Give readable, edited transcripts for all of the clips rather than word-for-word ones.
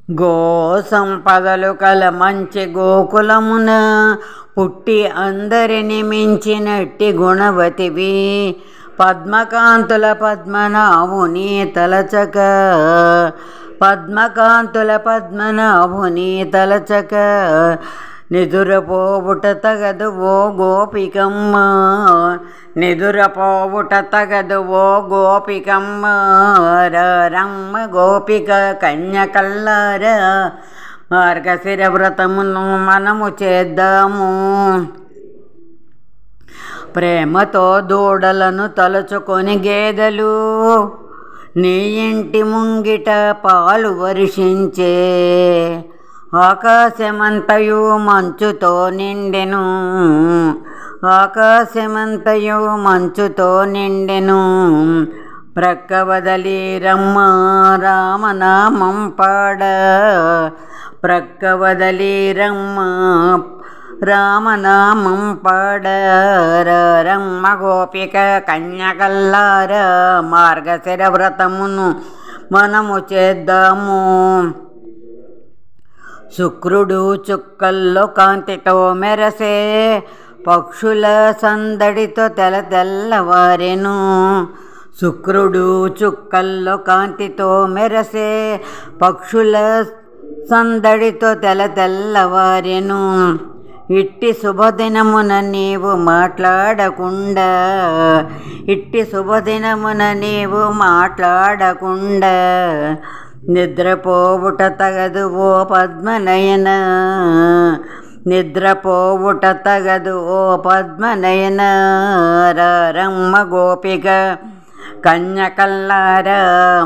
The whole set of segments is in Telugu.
గో సంపదలు కల మంచి గోకులమున పుట్టి అందరిని మించినట్టి గుణవతివి. పద్మకాంతుల పద్మనాభుని తలచక, పద్మకాంతుల పద్మనాభుని తలచక, నిదురపోవుట తగదు ఓ గోపికమ్మ, నిదురపోవుట తగదు ఓ గోపికమ్మ. రమ్మ గోపిక కన్యకల్లారా, మార్గశిర వ్రతమును మనము చేద్దాము. ప్రేమతో దూడలను తలుచుకొని గేదెలు నీ ఇంటి ముంగిట పాలు వర్షించే, ఆకాశమంతయు మంచుతో నిండెను, ఆకాశమంతయు మంచుతో నిండెను. ప్రక్క వదలి రమ్మ రామనామం పాడ, ప్రక్క వదలి రమ్మ రామనామం పాడ. రమ్మ గోపిక కన్యకల్లార, మార్గశిర వ్రతమును మనము చేద్దాము. శుక్రుడు చుక్కల్లో కాంతితో మెరసే, పక్షుల సందడితో తెల్లవారెను. శుక్రుడు చుక్కల్లో కాంతితో మెరసే, పక్షుల సందడితో తెల్లవారెను. ఇట్టి శుభదినమున నీవు మాట్లాడకుండా, ఇట్టి శుభదినమున నీవు మాట్లాడకుండా, నిద్రపోవుట తగదు ఓ పద్మనయన, నిద్రపోవుట తగదు ఓ పద్మనయన. రమ్మ గోపిక కన్యకల్లార,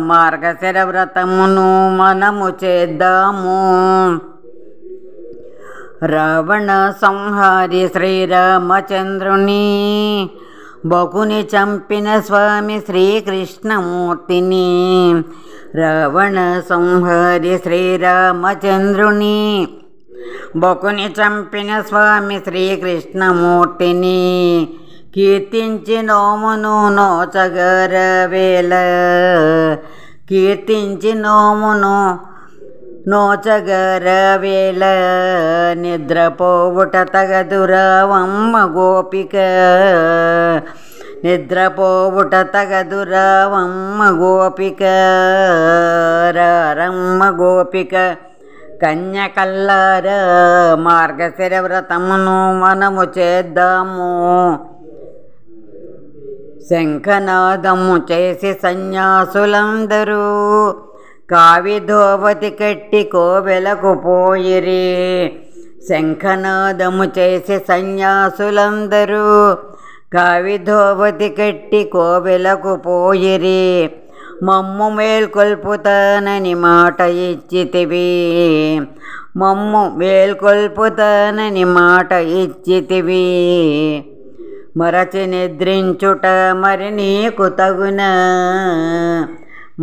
మార్గశిర వ్రతమును మనము చేద్దాము. రావణ సంహారి శ్రీరామచంద్రుని బకుని చంపిన స్వామి శ్రీకృష్ణమూర్తిని, రావణ సంహారి శ్రీరామచంద్రుని బకుని చంపిన స్వామి శ్రీకృష్ణమూర్తిని, కీర్తించి నోమును నోచగరవేళ, కీర్తించి నోమును నోచగరవేళ, నిద్రపోవుట తగదు రావమ్మ గోపిక, నిద్రపోవుట తగదు రావమ్మ గోపిక. రమ్మ గోపిక కన్యకల్లార, మార్గశిర వ్రతమును మనము చేద్దాము. శంఖనాదము చేసి సన్యాసులందరూ కావిధోవతి కట్టి కోవెలకు పోయిరి, శంఖనాదము చేసి సన్యాసులందరూ కావిధోవతి కట్టి కోవెలకు పోయిరి. మమ్ము మేల్కొల్పుతానని మాట ఇచ్చితివి, మమ్ము మేల్కొల్పుతానని మాట ఇచ్చితివి. మరచి నిద్రించుట మరి నీకు తగునా,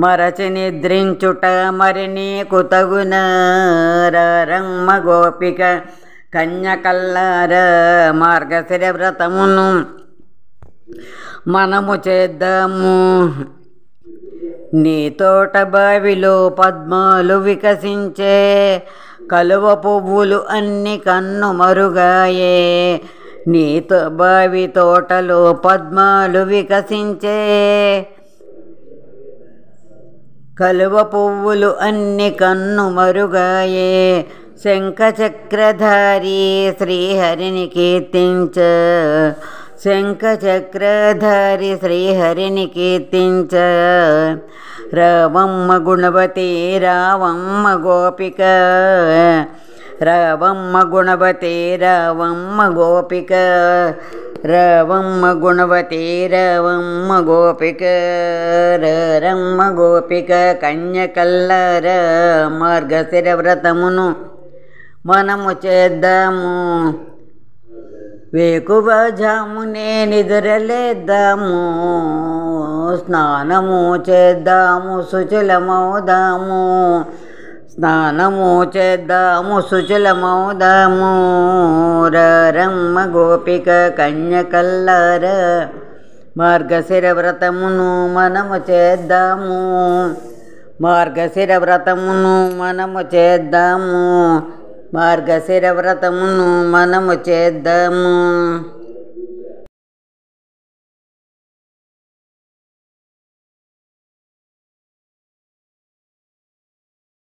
మరచి నిద్రించుట మరి నీకు తగునా. రమ్మ గోపిక కన్యకల్లార, మార్గశిర వ్రతమును మనము చేద్దాము. నీ తోట బావిలో పద్మాలు వికసించే, కలువ పువ్వులు అన్ని కన్ను మరుగాయే. నీ బావి తోటలో పద్మాలు వికసించే, కలువ పువ్వులు అన్ని కన్ను మరుగాయే. శంఖచక్రధారి శ్రీహరిని కీర్తించ, శంఖచక్రధారి శ్రీహరిని కీర్తించ. రావమ్మ గుణవతి రావమ్మ గోపిక, రావమ్మ గుణవతి రావమ్మ గోపిక, రావమ్మ గుణవతి రావమ్మ గోపిక. రమ్మ గోపిక కన్యకల్లార, మార్గశిర వ్రతమును మనము చేద్దాము. వేకువజామునే నిద్రలేద్దాము, స్నానము చేద్దాము శుచిలమవుదాము, స్నానము చేద్దాము శుచిలమవుదాము. రమ్మ గోపిక కన్యకల్లార, మార్గశిర వ్రతమును మనము చేద్దాము. మార్గశిర వ్రతమును మనము చేద్దాము, మార్గశిర వ్రతమును మనము చేద్దాము.